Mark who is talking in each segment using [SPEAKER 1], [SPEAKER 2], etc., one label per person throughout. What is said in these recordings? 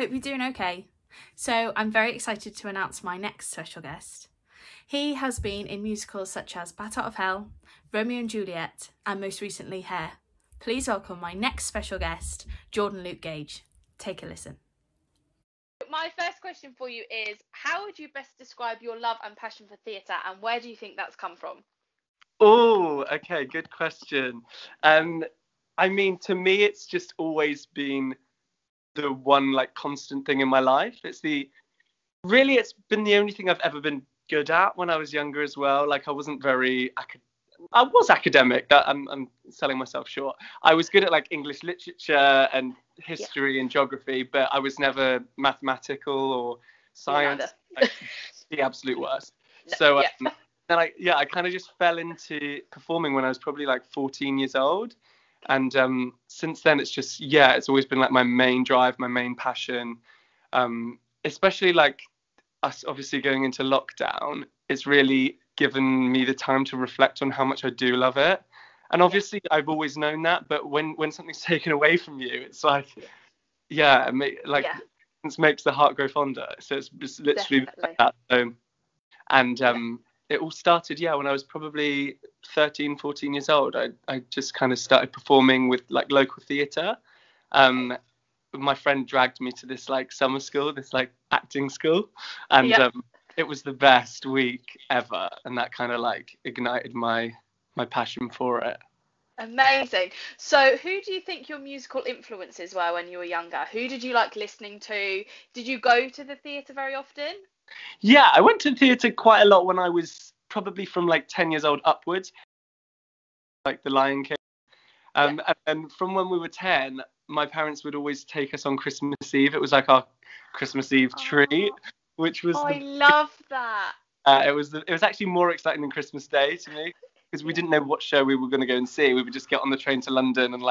[SPEAKER 1] Hope you're doing okay. So I'm very excited to announce my next special guest. He has been in musicals such as Bat Out of Hell, Romeo and Juliet, and most recently Hair. Please welcome my next special guest, Jordan Luke Gage. Take a listen. My first question for you is, how would you best describe your love and passion for theatre, and where do you think that's come from?
[SPEAKER 2] Oh, okay, good question. I mean, to me, it's just always been the one constant thing in my life. It's been the only thing I've ever been good at when I was younger as well. I wasn't I was academic. That I'm selling myself short. I was good at English literature and history and geography, but I was never mathematical or science. The absolute worst. So then I kind of just fell into performing when I was probably 14 years old. And since then, it's always been my main drive, my main passion. Especially us obviously going into lockdown, it's really given me the time to reflect on how much I do love it. And obviously, I've always known that. But when something's taken away from you, it's it makes the heart grow fonder. So it's literally like that. It all started, when I was probably 13, 14 years old. I just kind of started performing with local theatre. My friend dragged me to this summer school, this acting school. And it was the best week ever. And that kind of ignited my passion for it.
[SPEAKER 1] Amazing. So who do you think your musical influences were when you were younger? Who did you like listening to? Did you go to the theatre very often?
[SPEAKER 2] Yeah, I went to theatre quite a lot when I was probably from 10 years old upwards, The Lion King. And from when we were 10, my parents would always take us on Christmas Eve. It was our Christmas Eve treat, which was.
[SPEAKER 1] I love that.
[SPEAKER 2] It was actually more exciting than Christmas Day to me, because we didn't know what show we were going to go and see. We would just get on the train to London and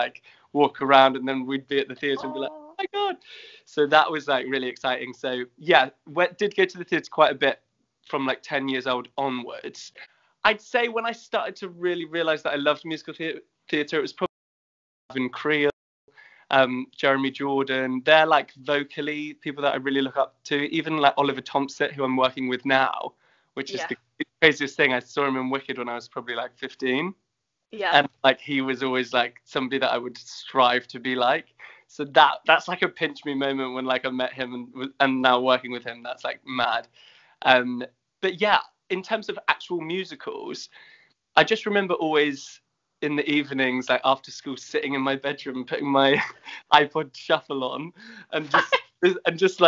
[SPEAKER 2] walk around, and then we'd be at the theatre and be oh my god. So that was really exciting. So did go to the theatre quite a bit from 10 years old onwards. I'd say when I started to really realise that I loved musical theatre, it was probably Gavin Creel, Jeremy Jordan. They're vocally people that I really look up to. Even Oliver Thompson, who I'm working with now, which is the craziest thing. I saw him in Wicked when I was probably 15.
[SPEAKER 1] Yeah.
[SPEAKER 2] And he was always somebody that I would strive to be like. So that's a pinch me moment when I met him and now working with him. That's mad. But yeah, in terms of actual musicals, I just remember always in the evenings, after school, sitting in my bedroom, putting my iPod shuffle on, and just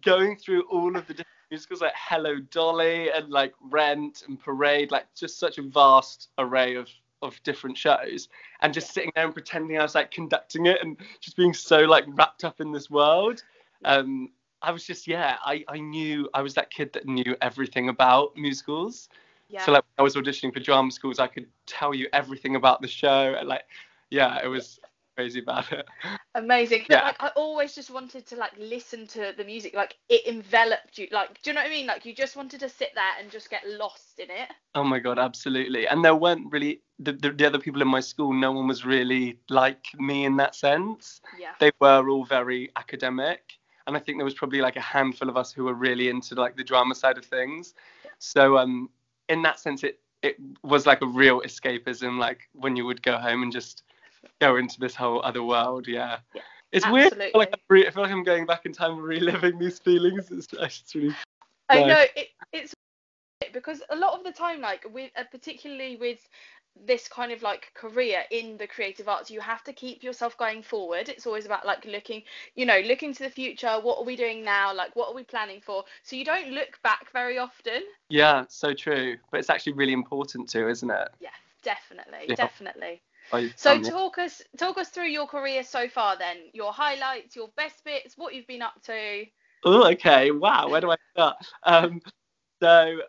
[SPEAKER 2] going through all of the different musicals, Hello Dolly and Rent and Parade, just such a vast array of different shows, and just sitting there and pretending I was conducting it and just being so wrapped up in this world. I was just I knew I was that kid that knew everything about musicals. So when I was auditioning for drama schools, I could tell you everything about the show. And it was crazy about it.
[SPEAKER 1] Amazing. Yeah. I always just wanted to listen to the music. It enveloped you. Do you know what I mean? You just wanted to sit there and just get lost in it.
[SPEAKER 2] Oh my god, absolutely. And there weren't really the other people in my school. No one was really like me in that sense.
[SPEAKER 1] Yeah.
[SPEAKER 2] They were all very academic. And I think there was probably a handful of us who were really into the drama side of things. Yeah. So in that sense, it was a real escapism, when you would go home and just go into this whole other world. Yeah. It's
[SPEAKER 1] absolutely
[SPEAKER 2] weird. I feel like I'm going back in time and reliving these feelings. It's really
[SPEAKER 1] I know it's because a lot of the time, with particularly with this kind of career in the creative arts, you have to keep yourself going forward. It's always about looking to the future. What are we doing now? What are we planning for? So you don't look back very often.
[SPEAKER 2] Yeah, so true. But it's actually really important too, isn't it?
[SPEAKER 1] Yeah, definitely.
[SPEAKER 2] So
[SPEAKER 1] talk us through your career so far then. Your highlights, your best bits, what you've been up to.
[SPEAKER 2] Oh, okay. Wow, where do I start? So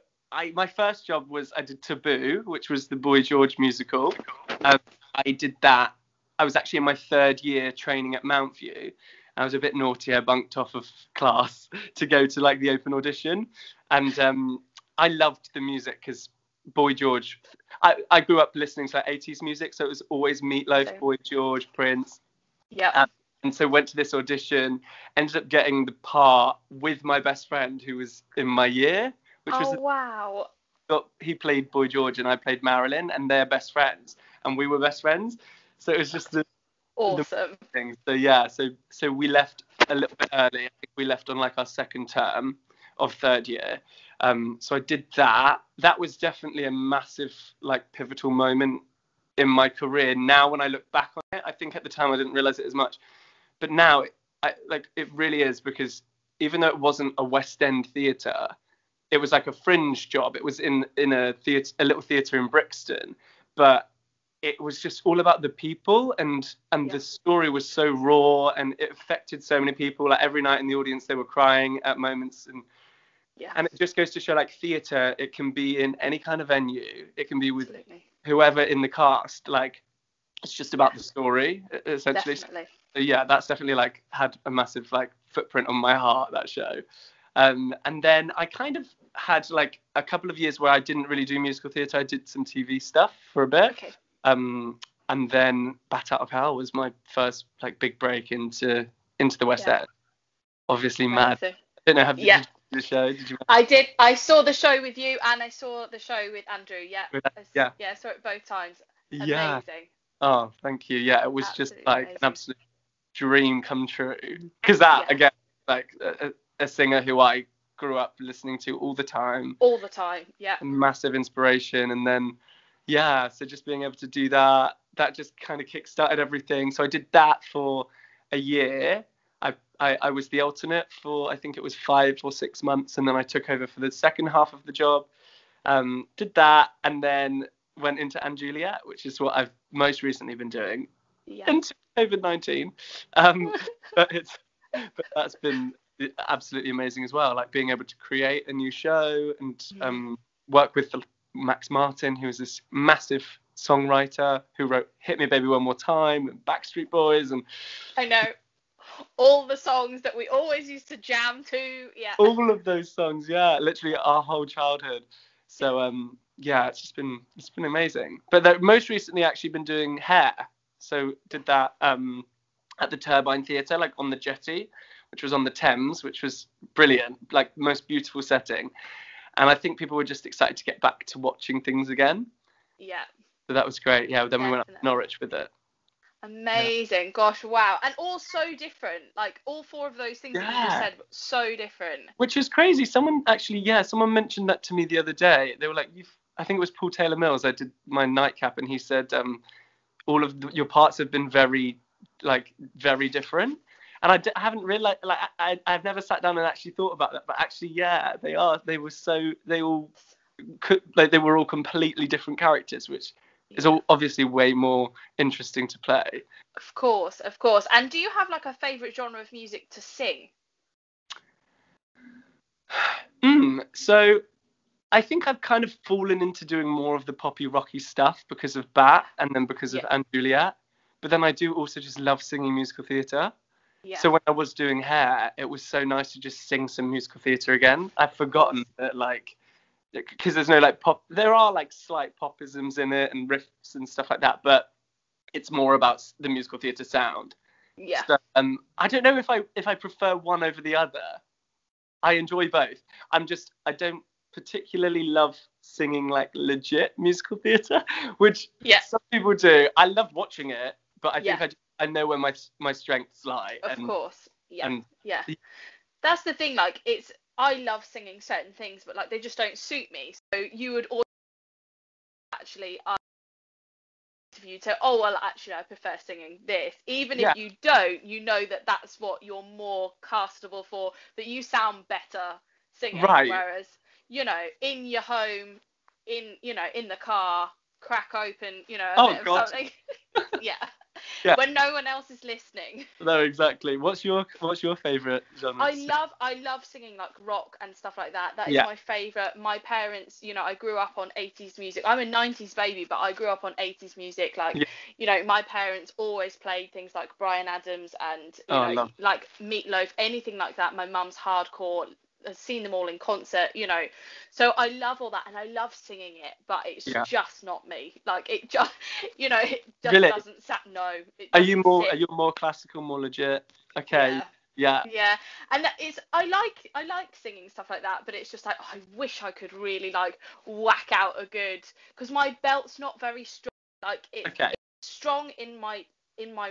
[SPEAKER 2] my first job was I did Taboo, which was the Boy George musical. I did that. I was actually in my third year training at Mountview. I was a bit naughty. I bunked off of class to go to the open audition. And I loved the music because Boy George, I grew up listening to 80s music. So it was always Meatloaf, Boy George, Prince.
[SPEAKER 1] Yeah.
[SPEAKER 2] And so went to this audition, ended up getting the part with my best friend who was in my year, which was
[SPEAKER 1] wow.
[SPEAKER 2] he played Boy George and I played Marilyn, and they're best friends, and we were best friends. So it was just
[SPEAKER 1] awesome.
[SPEAKER 2] thing. So yeah, so we left a little bit early. I think we left on like our second term of third year. So I did that. That was definitely a massive, like, pivotal moment in my career. Now, when I look back on it, I think at the time I didn't realize it as much, but now, it really is, because even though it wasn't a West End theatre, it was like a fringe job. It was in a theatre, a little theatre in Brixton, but it was just all about the people, and the story was so raw, and it affected so many people. Like, every night in the audience they were crying at moments, and it just goes to show, like, theatre, it can be in any kind of venue, it can be with whoever in the cast. Like, it's just about the story, essentially.
[SPEAKER 1] Definitely.
[SPEAKER 2] So yeah, that's definitely, like, had a massive, like, footprint on my heart, that show. And then I kind of had, like, a couple of years where I didn't really do musical theatre. I did some TV stuff for a bit.
[SPEAKER 1] Okay.
[SPEAKER 2] And then Bat Out of Hell was my first, like, big break into the West End. Obviously, mad. I don't know, did you see the show? Did you?
[SPEAKER 1] I did. I saw the show with you, and I saw the show with Andrew. Yeah. I saw it both times.
[SPEAKER 2] Yeah.
[SPEAKER 1] Amazing.
[SPEAKER 2] Oh, thank you. Yeah, it was
[SPEAKER 1] Absolutely
[SPEAKER 2] just like
[SPEAKER 1] amazing.
[SPEAKER 2] an absolute dream come true. Because that, again, like a singer who I grew up listening to all the time.
[SPEAKER 1] All the time, yeah.
[SPEAKER 2] Massive inspiration. And then, so just being able to do that just kind of kickstarted everything. So I did that for a year. I was the alternate for, I think it was 5 or 6 months, and then I took over for the second half of the job. Did that, and then went into And Juliet, which is what I've most recently been doing into COVID-19. But that's been absolutely amazing as well. Like, being able to create a new show and work with Max Martin, who is this massive songwriter who wrote "Hit Me Baby One More Time" and Backstreet Boys, and
[SPEAKER 1] I know all the songs that we always used to jam to. Yeah,
[SPEAKER 2] all of those songs. Yeah, literally our whole childhood. So it's been amazing. But most recently, actually been doing hair. So did that at the Turbine Theatre, like on the Jetty, which was on the Thames, which was brilliant, like most beautiful setting. And I think people were just excited to get back to watching things again.
[SPEAKER 1] Yeah.
[SPEAKER 2] So that was great. Yeah. Then we went up to Norwich with it.
[SPEAKER 1] Amazing. Yeah. Gosh, wow. And all so different. Like, all 4 of those things that you just said, so different.
[SPEAKER 2] Which is crazy. Someone mentioned that to me the other day. They were like, I think it was Paul Taylor Mills. I did my Nightcap, and he said, all of your parts have been very different. And I haven't realized, like, I've never sat down and actually thought about that. But actually, they are. They were all completely different characters, which is obviously way more interesting to play.
[SPEAKER 1] Of course. And do you have, like, a favourite genre of music to sing?
[SPEAKER 2] So I think I've kind of fallen into doing more of the poppy, rocky stuff because of Bat, and then because of And Juliet. But then I do also just love singing musical theatre. Yeah. So when I was doing hair, it was so nice to just sing some musical theatre again. I've forgotten that, like, because there's no, like, pop. There are, like, slight popisms in it and riffs and stuff like that, but it's more about the musical theatre sound.
[SPEAKER 1] Yeah.
[SPEAKER 2] So, I don't know if I prefer one over the other. I enjoy both. I don't particularly love singing, like, legit musical theatre, which some people do. I love watching it, but I think I know where my strengths lie.
[SPEAKER 1] Of course. Yeah. That's the thing. Like, I love singing certain things, but, like, they just don't suit me. So you would actually interview to, actually I prefer singing this. Even if you don't, you know that that's what you're more castable for, that you sound better singing. Right. Whereas, in your home, in the car, crack open, a bit of something. Yeah. When no one else is listening.
[SPEAKER 2] No, exactly. What's your favourite genre?
[SPEAKER 1] I love singing, like, rock and stuff like that. That is my favourite. My parents, I grew up on 80s music. I'm a 90s baby, but I grew up on 80s music. Like, my parents always played things like Bryan Adams and like Meatloaf, anything like that. My mum's hardcore, seen them all in concert, you know. So I love all that, and I love singing it, but it's
[SPEAKER 2] Yeah.
[SPEAKER 1] just not me. Like, it just, you know, it just
[SPEAKER 2] Really?
[SPEAKER 1] doesn't no, it
[SPEAKER 2] Are you
[SPEAKER 1] doesn't
[SPEAKER 2] more?
[SPEAKER 1] sit.
[SPEAKER 2] Are you more classical, more legit? Okay.
[SPEAKER 1] Yeah.
[SPEAKER 2] Yeah.
[SPEAKER 1] Yeah, and I like singing stuff like that, but it's just like, oh, I wish I could really like whack out a good, because my belt's not very strong. Like,
[SPEAKER 2] Okay.
[SPEAKER 1] it's strong in my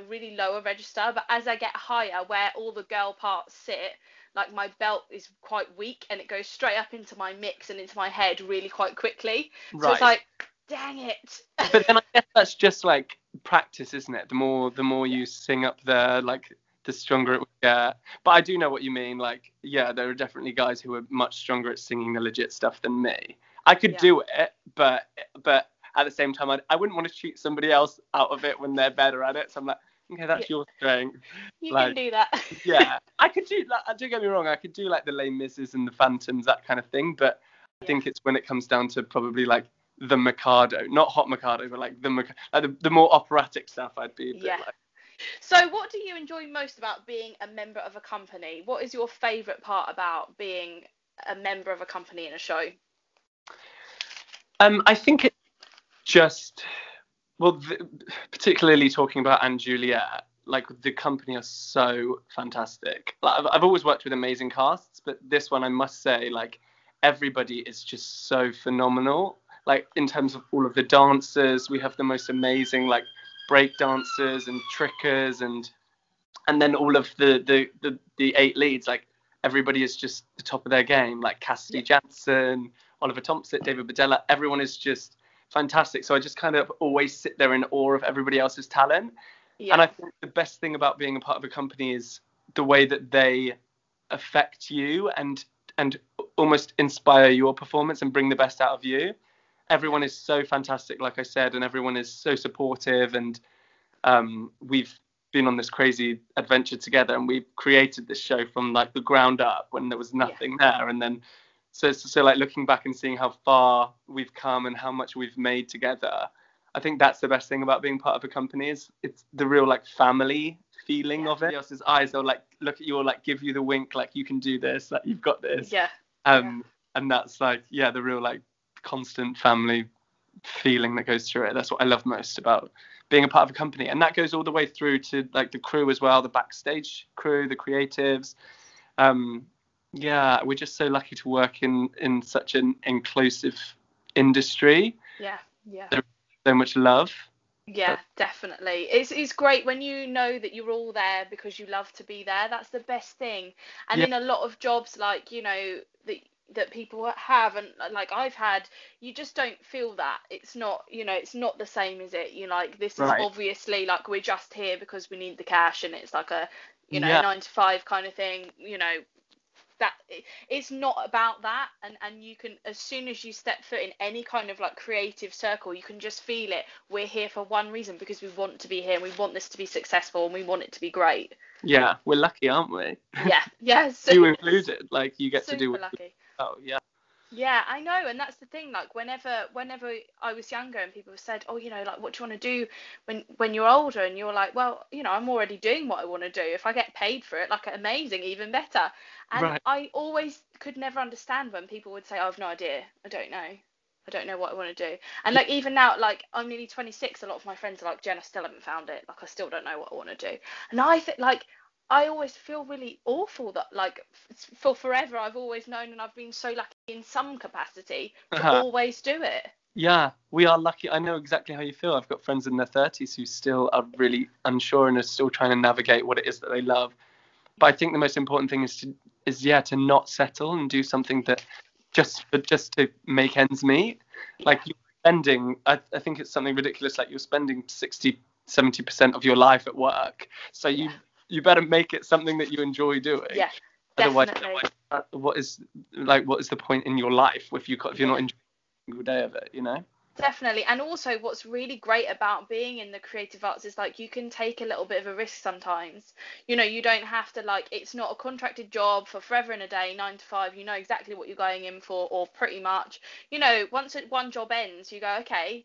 [SPEAKER 1] really lower register, but as I get higher, where all the girl parts sit, like my belt is quite weak, and it goes straight up into my mix and into my head really quite quickly. So it's
[SPEAKER 2] Right.
[SPEAKER 1] like, dang it.
[SPEAKER 2] But then I guess that's just like practice, isn't it? The more you sing up there, like the stronger it will get. But I do know what you mean. Like, yeah, there are definitely guys who are much stronger at singing the legit stuff than me. I could
[SPEAKER 1] Yeah.
[SPEAKER 2] do it, but at the same time, I wouldn't want to cheat somebody else out of it when they're better at it. So I'm like, okay,
[SPEAKER 1] Yeah,
[SPEAKER 2] that's your strength.
[SPEAKER 1] you can
[SPEAKER 2] Like,
[SPEAKER 1] do that.
[SPEAKER 2] yeah, I could do. Like, don't get me wrong, I could do like the Les Misses and the Phantoms, that kind of thing. But I
[SPEAKER 1] Yeah.
[SPEAKER 2] think it's when it comes down to probably like the Mikado, not Hot Mikado, but like the more operatic stuff. I'd be a bit
[SPEAKER 1] Yeah.
[SPEAKER 2] like.
[SPEAKER 1] So, what do you enjoy most about being a member of a company? What is your favourite part about being a member of a company in a show?
[SPEAKER 2] I think it's just well, particularly talking about Anne Juliet. Like, the company are so fantastic. Like, I've always worked with amazing casts, but this one I must say, like, everybody is just so phenomenal. Like, in terms of all of the dancers, we have the most amazing like break dancers and trickers, and then all of the 8 leads. Like, everybody is just the top of their game. Like Cassidy
[SPEAKER 1] Yeah.
[SPEAKER 2] Jansen, Oliver Thompson, David Badella, everyone is just fantastic. So I just kind of always sit there in awe of everybody else's talent. And I
[SPEAKER 1] Yeah.
[SPEAKER 2] think the best thing about being a part of a company is the way that they affect you and almost inspire your performance and bring the best out of you. Everyone is so fantastic, like I said, and everyone is so supportive. And we've been on this crazy adventure together, and we've created this show from like the ground up when there was nothing there. And then so like looking back and seeing how far we've come and how much we've made together, I think that's the best thing about being part of a company, is it's the real like family feeling of it. Else's eyes, they'll like look at you or like give you the wink, like you can do this, like you've got this.
[SPEAKER 1] Yeah.
[SPEAKER 2] And that's like, yeah, the real like constant family feeling that goes through it. That's what I love most about being a part of a company. And that goes all the way through to like the crew as well, the backstage crew, the creatives. Yeah, we're just so lucky to work in such an inclusive industry.
[SPEAKER 1] Yeah. Yeah.
[SPEAKER 2] There's so much love.
[SPEAKER 1] Yeah, definitely. It's great when you know that you're all there because you love to be there. That's the best thing. And
[SPEAKER 2] Yeah,
[SPEAKER 1] in a lot of jobs, like, you know, that people have, and like I've had, you just don't feel that. It's not, you know, it's not the same, is it? You like, this is
[SPEAKER 2] right.
[SPEAKER 1] obviously like, we're just here because we need the cash, and it's like a, you know,
[SPEAKER 2] Yeah,
[SPEAKER 1] 9 to 5 kind of thing, you know. That it's not about that, and you can, as soon as you step foot in any kind of like creative circle, you can just feel it. We're here for one reason, because we want to be here, and we want this to be successful, and we want it to be great.
[SPEAKER 2] yeah, we're lucky, aren't we?
[SPEAKER 1] Yeah. Yeah.
[SPEAKER 2] You included, like you get to do
[SPEAKER 1] Super
[SPEAKER 2] what
[SPEAKER 1] lucky.
[SPEAKER 2] oh yeah.
[SPEAKER 1] Yeah, I know, and that's the thing. Like, whenever I was younger, and people said, "Oh, you know, like, what do you want to do when you're older?" And you're like, "Well, you know, I'm already doing what I want to do. If I get paid for it, like, amazing, even better." And
[SPEAKER 2] Right.
[SPEAKER 1] I always could never understand when people would say, "Oh, I've no idea. I don't know what I want to do." And like, even now, like, I'm nearly 26. A lot of my friends are like, "Jen, I still haven't found it. Like, I still don't know what I want to do." And I think, like, I always feel really awful that, like, for forever I've always known, and I've been so lucky in some capacity to
[SPEAKER 2] Uh-huh.
[SPEAKER 1] always do it.
[SPEAKER 2] Yeah, we are lucky. I know exactly how you feel. I've got friends in their 30s who still are really unsure and are still trying to navigate what it is that they love. But I think the most important thing is to not settle and do something that just to make ends meet. Like, you're spending, I think it's something ridiculous, like you're spending 60-70% of your life at work. So you better make it something that you enjoy doing.
[SPEAKER 1] Yeah,
[SPEAKER 2] Otherwise,
[SPEAKER 1] definitely.
[SPEAKER 2] what is the point in your life if you're not enjoying a single day of it, you know?
[SPEAKER 1] Definitely. And also, what's really great about being in the creative arts is, like, you can take a little bit of a risk sometimes. You know, you don't have to, like, it's not a contracted job for forever and a day, 9 to 5. You know exactly what you're going in for, or pretty much. You know, once one job ends, you go, okay,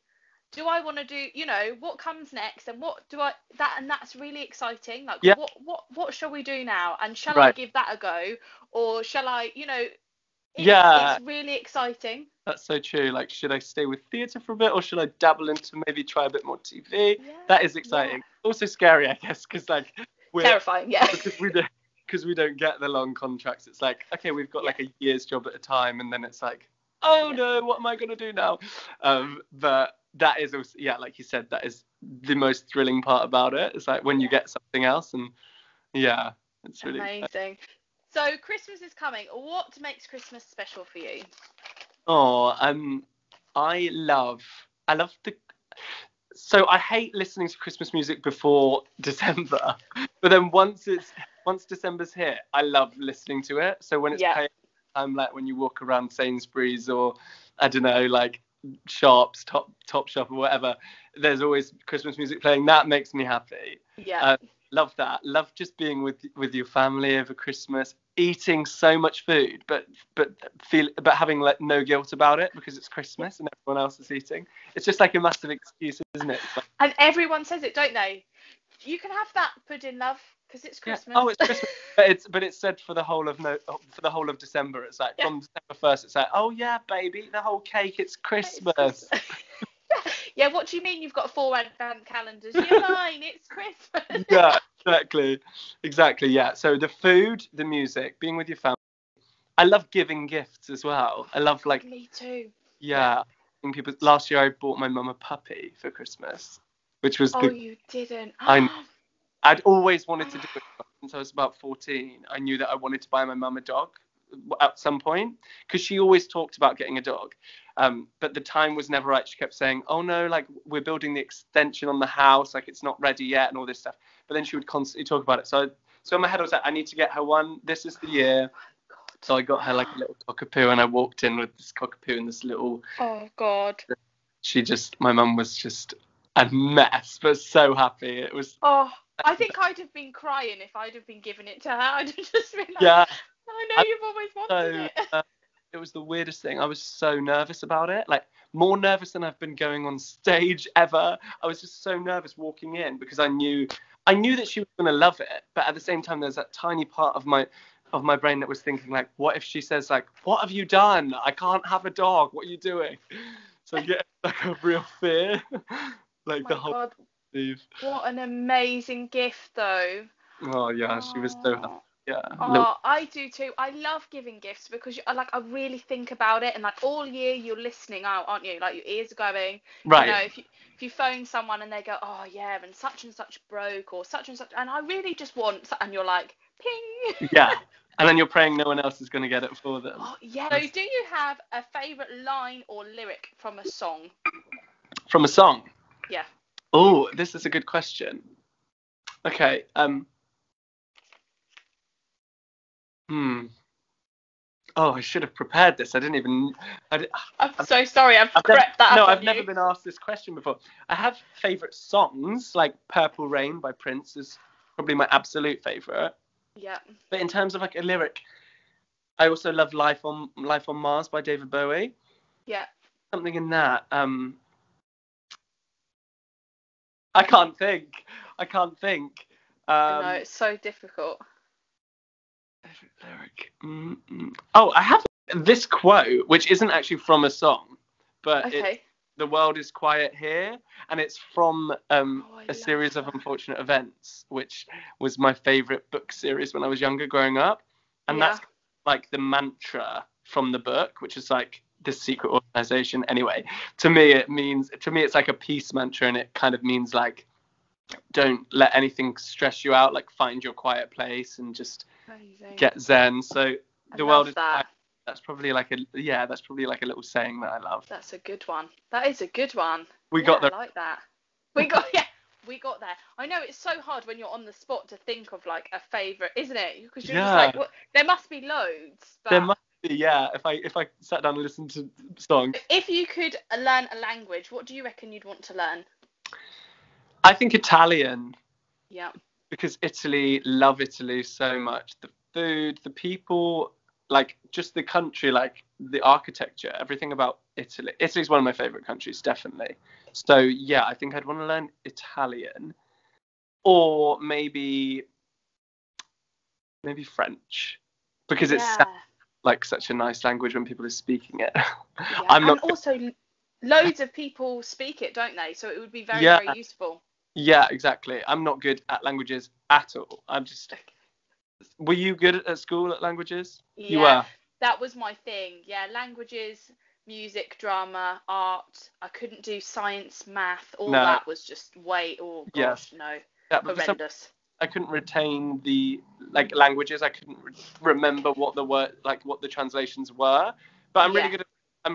[SPEAKER 1] do I want to do, you know, what comes next, and what do I that and that's really exciting. Like,
[SPEAKER 2] Yeah.
[SPEAKER 1] what shall we do now, and shall I
[SPEAKER 2] Right.
[SPEAKER 1] give that a go, or shall I, you know,
[SPEAKER 2] Yeah.
[SPEAKER 1] it's really exciting.
[SPEAKER 2] That's so true. Like, should I stay with theatre for a bit, or should I dabble into maybe try a bit more TV?
[SPEAKER 1] Yeah,
[SPEAKER 2] That is
[SPEAKER 1] yeah.
[SPEAKER 2] exciting. Also scary, I guess, because like we're
[SPEAKER 1] Terrifying, yeah.
[SPEAKER 2] because we don't get the long contracts. It's like, okay, we've got
[SPEAKER 1] Yeah.
[SPEAKER 2] like a year's job at a time, and then it's like, oh
[SPEAKER 1] Yeah.
[SPEAKER 2] no, what am I gonna do now? But that is also, yeah, like you said, that is the most thrilling part about it. It's like when you
[SPEAKER 1] Yeah.
[SPEAKER 2] get something else, and yeah, it's really exciting.
[SPEAKER 1] Amazing. So Christmas is coming. What makes Christmas special for you?
[SPEAKER 2] Oh, I love the. So I hate listening to Christmas music before December, but then once December's here, I love listening to it. So when it's
[SPEAKER 1] Yeah.
[SPEAKER 2] playing, I'm like when you walk around Sainsbury's or I don't know, like shops, top shop or whatever, there's always Christmas music playing. That makes me happy.
[SPEAKER 1] Yeah.
[SPEAKER 2] Love that. Love just being with your family over Christmas, eating so much food, but having like no guilt about it because it's Christmas and everyone else is eating. It's just like a massive excuse, isn't it? It's like,
[SPEAKER 1] And everyone says it, don't they? You can have that pudding, love, because it's
[SPEAKER 2] yeah.
[SPEAKER 1] Christmas.
[SPEAKER 2] Oh, it's Christmas, but it's said for the whole of for the whole of December. It's like
[SPEAKER 1] Yeah.
[SPEAKER 2] from December 1st. It's like, oh yeah, baby, the whole cake. It's Christmas.
[SPEAKER 1] It's Christmas. Yeah, what do you mean you've got 4 advent calendars? You're lying, it's Christmas.
[SPEAKER 2] Yeah, exactly. Yeah. So the food, the music, being with your family. I love giving gifts as well. I love like,
[SPEAKER 1] Me too.
[SPEAKER 2] yeah. People. Last year I bought my mum a puppy for Christmas, which was
[SPEAKER 1] Oh, you didn't.
[SPEAKER 2] I'd always wanted to do it since I was about 14. I knew that I wanted to buy my mum a dog at some point because she always talked about getting a dog. But the time was never right. She kept saying, oh no, like we're building the extension on the house, like it's not ready yet and all this stuff. But then she would constantly talk about it. So in my head I was like, I need to get her one. This is the year. So I got her like a little cockapoo and I walked in with this cockapoo and this little.
[SPEAKER 1] Oh God.
[SPEAKER 2] My mum was just a mess, but so happy. It was.
[SPEAKER 1] Oh, I think I'd have been crying if I'd have been giving it to her. I'd have just been like,
[SPEAKER 2] Yeah.
[SPEAKER 1] I know you've always wanted it.
[SPEAKER 2] It was the weirdest thing. I was so nervous about it, like more nervous than I've been going on stage ever. I was just so nervous walking in because I knew that she was going to love it, but at the same time, there's that tiny part of my brain that was thinking like, what if she says like, what have you done? I can't have a dog. What are you doing? So yeah, like a real fear, like
[SPEAKER 1] Oh
[SPEAKER 2] the
[SPEAKER 1] my
[SPEAKER 2] whole.
[SPEAKER 1] God.
[SPEAKER 2] Eve.
[SPEAKER 1] What an amazing gift, though.
[SPEAKER 2] Oh yeah, she was so happy. Yeah.
[SPEAKER 1] Oh, I do too. I love giving gifts because I really think about it, and like all year you're listening out, aren't you? Like your ears are going.
[SPEAKER 2] Right.
[SPEAKER 1] You know, if you phone someone and they go, oh yeah, and such broke or such and such, and I really just want, and you're like, ping.
[SPEAKER 2] Yeah. And then you're praying no one else is going to get it for them.
[SPEAKER 1] Oh yeah. So do you have a favourite line or lyric from a song?
[SPEAKER 2] From a song?
[SPEAKER 1] Yeah.
[SPEAKER 2] Oh, this is a good question. Okay. Oh, I should have prepared this. I didn't even.
[SPEAKER 1] I'm so sorry. I've prepped that up.
[SPEAKER 2] No,
[SPEAKER 1] on
[SPEAKER 2] I've
[SPEAKER 1] you.
[SPEAKER 2] never been asked this question before. I have favourite songs, like Purple Rain by Prince is probably my absolute favourite.
[SPEAKER 1] Yeah.
[SPEAKER 2] But in terms of like a lyric, I also love Life on Mars by David Bowie.
[SPEAKER 1] Yeah.
[SPEAKER 2] Something in that. I can't think.
[SPEAKER 1] I know, it's so difficult.
[SPEAKER 2] Lyric. Oh, I have this quote, which isn't actually from a song, but
[SPEAKER 1] Okay.
[SPEAKER 2] The world is quiet here, and it's from a series of unfortunate events, which was my favourite book series when I was younger, growing up, and that's like the mantra from the book, which is like this secret organization. Anyway, to me it's like a peace mantra, and it kind of means like, don't let anything stress you out, like find your quiet place and just get zen. So the world is quiet. That's probably like a little saying that I love.
[SPEAKER 1] That's a good one. That is a good one.
[SPEAKER 2] We got there.
[SPEAKER 1] I like that. We got there. I know it's so hard when you're on the spot to think of like a favourite, isn't it? Because you're just like, there must be loads. But
[SPEAKER 2] there must be, yeah. If I sat down and listened to songs.
[SPEAKER 1] If you could learn a language, what do you reckon you'd want to learn?
[SPEAKER 2] I think Italian.
[SPEAKER 1] Yeah.
[SPEAKER 2] Because love Italy so much. The food, the people, like just the country, like the architecture, everything about Italy. Italy's one of my favorite countries, definitely. So yeah, I think I'd want to learn Italian, or maybe French, because it sounds
[SPEAKER 1] Yeah.
[SPEAKER 2] like such a nice language when people are speaking it.
[SPEAKER 1] Yeah.
[SPEAKER 2] I'm
[SPEAKER 1] And
[SPEAKER 2] not.
[SPEAKER 1] also, loads of people speak it, don't they? So it would be very,
[SPEAKER 2] Yeah,
[SPEAKER 1] very useful.
[SPEAKER 2] yeah, exactly. I'm not good at languages at all. I'm just. Were you good at school at languages? You
[SPEAKER 1] Yeah,
[SPEAKER 2] were.
[SPEAKER 1] that was my thing. Yeah, languages, music, drama, art. I couldn't do science, math. All
[SPEAKER 2] No.
[SPEAKER 1] that was just way, oh
[SPEAKER 2] Yes.
[SPEAKER 1] gosh, no,
[SPEAKER 2] Yeah, but for some
[SPEAKER 1] horrendous.
[SPEAKER 2] I couldn't retain the like languages. I couldn't remember what the word, like what the translations were. But
[SPEAKER 1] Yeah.
[SPEAKER 2] I'm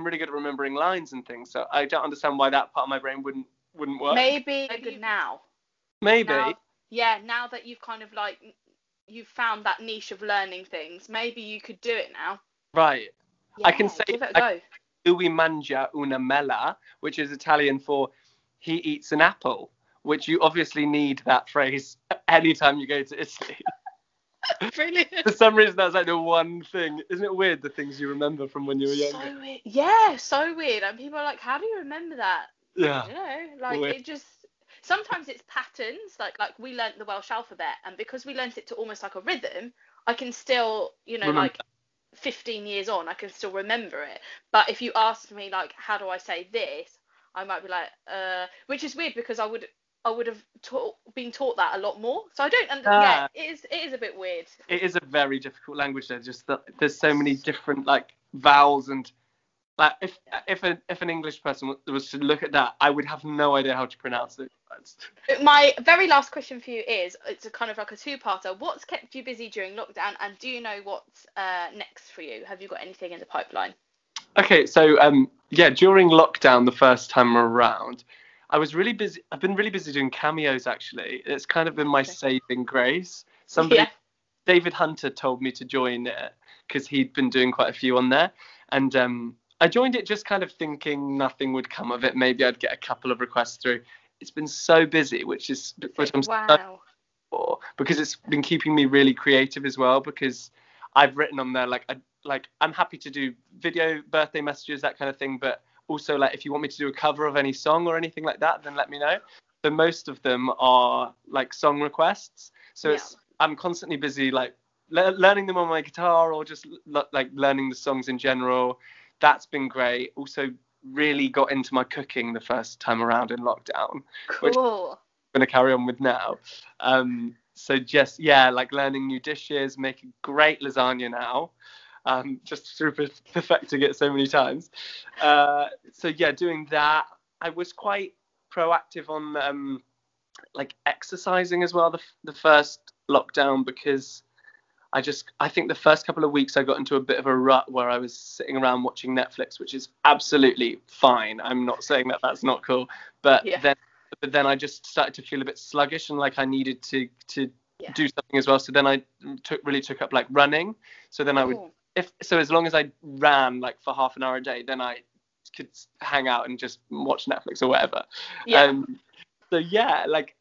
[SPEAKER 2] really good at remembering lines and things. So I don't understand why that part of my brain wouldn't work.
[SPEAKER 1] Maybe they're good now.
[SPEAKER 2] Maybe.
[SPEAKER 1] Now, yeah, now that you've kind of like you've found that niche of learning things, maybe you could do it now.
[SPEAKER 2] Right. I can
[SPEAKER 1] Yeah,
[SPEAKER 2] say
[SPEAKER 1] give it a go.
[SPEAKER 2] lui mangia una mela, which is Italian for he eats an apple, which you obviously need that phrase anytime you go to Italy.
[SPEAKER 1] Brilliant.
[SPEAKER 2] For some reason, that's like the one thing. Isn't it weird, the things you remember from when you were younger?
[SPEAKER 1] So weird. Yeah, so weird. And people are like, how do you remember that?
[SPEAKER 2] Yeah.
[SPEAKER 1] I don't know. Like
[SPEAKER 2] Weird.
[SPEAKER 1] it just sometimes it's patterns. Like we learnt the Welsh alphabet, and because we learnt it to almost like a rhythm, I can still,
[SPEAKER 2] Remember.
[SPEAKER 1] like 15 years on, I can still remember it. But if you asked me like, how do I say this? I might be like, which is weird because I would have been taught that a lot more. So I don't yeah,
[SPEAKER 2] Ah,
[SPEAKER 1] it is a bit weird.
[SPEAKER 2] it is a very difficult language. Just that there's so many different like vowels and like if an English person was to look at that, I would have no idea how to pronounce it.
[SPEAKER 1] My very last question for you is, it's a kind of like a two-parter. What's kept you busy during lockdown, and do you know what's next for you? Have you got anything in the pipeline?
[SPEAKER 2] Okay, so yeah, during lockdown the first time around, I was really busy. I've been really busy doing cameos actually. It's kind of been my
[SPEAKER 1] Amazing.
[SPEAKER 2] saving grace.
[SPEAKER 1] Yeah.
[SPEAKER 2] David Hunter told me to join it because he'd been doing quite a few on there, and I joined it just kind of thinking nothing would come of it. Maybe I'd get a couple of requests through. It's been so busy, which I'm so
[SPEAKER 1] Wow.
[SPEAKER 2] for, because it's been keeping me really creative as well. Because I've written on there I'm happy to do video birthday messages, that kind of thing, but also like if you want me to do a cover of any song or anything like that, then let me know. So most of them are like song requests. So
[SPEAKER 1] Yeah.
[SPEAKER 2] I'm constantly busy like learning them on my guitar or just like learning the songs in general. That's been great. Also really got into my cooking the first time around in lockdown, which
[SPEAKER 1] Cool.
[SPEAKER 2] I'm going to carry on with now. So just, yeah, like learning new dishes, making great lasagna now. Just sort of perfecting it so many times. So yeah, doing that. I was quite proactive on like exercising as well the first lockdown, because I think the first couple of weeks I got into a bit of a rut where I was sitting around watching Netflix, which is absolutely fine. I'm not saying that that's not cool, but
[SPEAKER 1] Yeah.
[SPEAKER 2] then I just started to feel a bit sluggish and like I needed to
[SPEAKER 1] Yeah.
[SPEAKER 2] do something as well. So then I took up like running. So then I would,
[SPEAKER 1] Cool.
[SPEAKER 2] as long as I ran like for half an hour a day, then I could hang out and just watch Netflix or whatever.
[SPEAKER 1] Yeah.
[SPEAKER 2] So yeah, like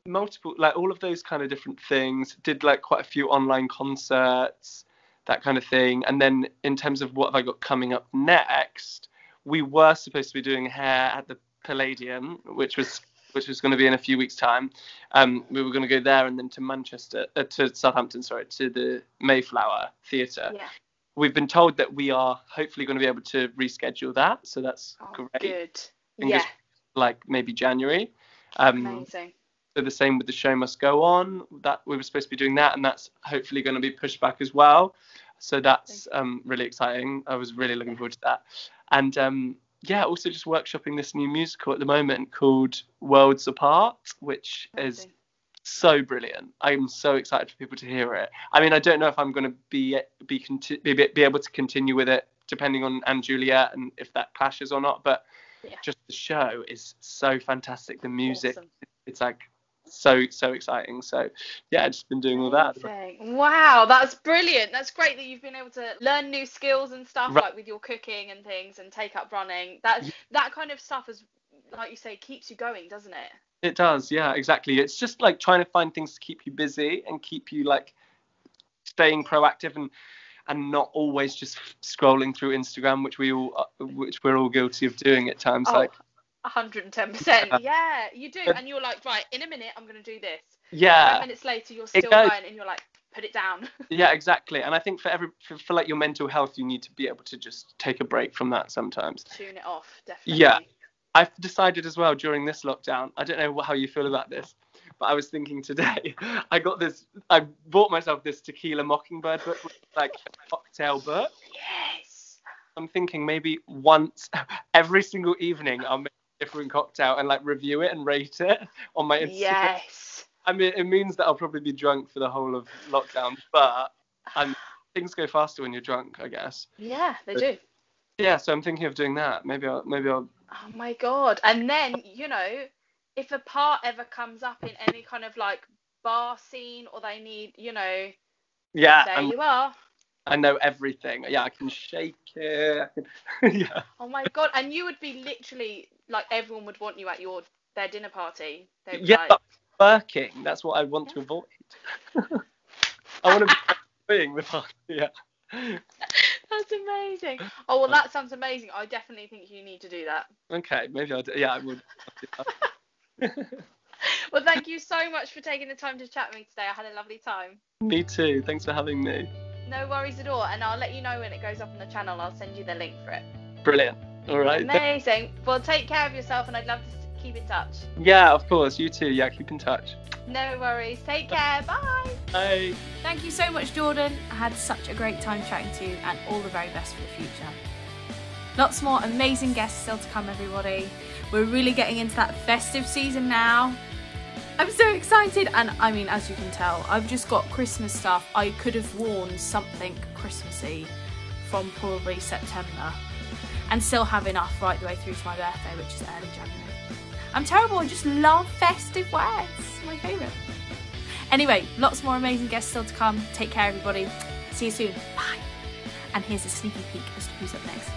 [SPEAKER 2] multiple, like all of those kind of different things. Did like quite a few online concerts, that kind of thing. And then in terms of what have I got coming up next, we were supposed to be doing hair at the Palladium, which was going to be in a few weeks' time. We were going to go there and then to Manchester, to Southampton, sorry, to the Mayflower Theatre.
[SPEAKER 1] Yeah.
[SPEAKER 2] We've been told that we are hopefully going to be able to reschedule that, so that's
[SPEAKER 1] Oh,
[SPEAKER 2] great.
[SPEAKER 1] good.
[SPEAKER 2] Fingers
[SPEAKER 1] Yeah.
[SPEAKER 2] like maybe January.
[SPEAKER 1] Amazing.
[SPEAKER 2] So the same with the show must go on. That we were supposed to be doing that, and that's hopefully going to be pushed back as well. So that's really exciting. I was really looking forward to that. And yeah, also just workshopping this new musical at the moment called Worlds Apart, which is so brilliant. I'm so excited for people to hear it. I mean, I don't know if I'm going to be able to continue with it, depending on and Juliet and if that clashes or not. But just the show is so fantastic. The music,
[SPEAKER 1] Awesome.
[SPEAKER 2] it's like so exciting. So yeah, I've just been doing all that.
[SPEAKER 1] Wow, that's brilliant. That's great that you've been able to learn new skills and stuff,
[SPEAKER 2] Right.
[SPEAKER 1] like with your cooking and things, and take up running. That kind of stuff is, like you say, keeps you going, doesn't it?
[SPEAKER 2] It does, yeah, exactly. It's just like trying to find things to keep you busy and keep you like staying proactive and not always just scrolling through Instagram, which we're all guilty of doing at times.
[SPEAKER 1] Oh,
[SPEAKER 2] like
[SPEAKER 1] 110%. Yeah, you do. And you're like, right, in a minute, I'm going to do this.
[SPEAKER 2] Yeah.
[SPEAKER 1] 10 minutes later, you're still going, and you're like, put it down.
[SPEAKER 2] Yeah, exactly. And I think for like your mental health, you need to be able to just take a break from that sometimes.
[SPEAKER 1] Tune it off, definitely.
[SPEAKER 2] Yeah. I've decided as well during this lockdown, I don't know how you feel about this, but I was thinking today, I bought myself this Tequila Mockingbird book, which is like a cocktail book.
[SPEAKER 1] Yes.
[SPEAKER 2] I'm thinking maybe once, every single evening, I'll make a different cocktail and like review it and rate it on my Instagram.
[SPEAKER 1] Yes.
[SPEAKER 2] I mean, it means that I'll probably be drunk for the whole of lockdown, but things go faster when you're drunk, I guess.
[SPEAKER 1] Yeah, they do.
[SPEAKER 2] Yeah, so I'm thinking of doing that. Maybe I'll.
[SPEAKER 1] Oh my God. And then, if a part ever comes up in any kind of like bar scene, or they need,
[SPEAKER 2] Yeah.
[SPEAKER 1] there you are.
[SPEAKER 2] I know everything. Yeah, I can shake it. Yeah.
[SPEAKER 1] Oh my God. And you would be literally like, everyone would want you at their dinner party.
[SPEAKER 2] Yeah, but working. That's what I want to avoid. I want to be enjoying the party. Yeah.
[SPEAKER 1] That's amazing. Oh, well, that sounds amazing. I definitely think you need to do that.
[SPEAKER 2] Okay, maybe I'll do. Yeah, I would.
[SPEAKER 1] Well, thank you so much for taking the time to chat with me today. I had a lovely time.
[SPEAKER 2] Me too. Thanks for having me.
[SPEAKER 1] No worries at all. And I'll let you know when it goes up on the channel. I'll send you the link for it.
[SPEAKER 2] Brilliant. All right.
[SPEAKER 1] Amazing. Well, take care of yourself, and I'd love to keep in touch.
[SPEAKER 2] Yeah, of course. You too. Yeah, keep in touch.
[SPEAKER 1] No worries. Take care. Bye.
[SPEAKER 2] Bye.
[SPEAKER 1] Thank you so much, Jordan. I had such a great time chatting to you, and all the very best for the future. Lots more amazing guests still to come, everybody. We're really getting into that festive season now. I'm so excited, and I mean, as you can tell, I've just got Christmas stuff. I could have worn something Christmassy from probably September and still have enough right the way through to my birthday, which is early January. I'm terrible, I just love festive wear. It's my favourite. Anyway, lots more amazing guests still to come. Take care, everybody. See you soon. Bye. And here's a sneaky peek as to who's up next.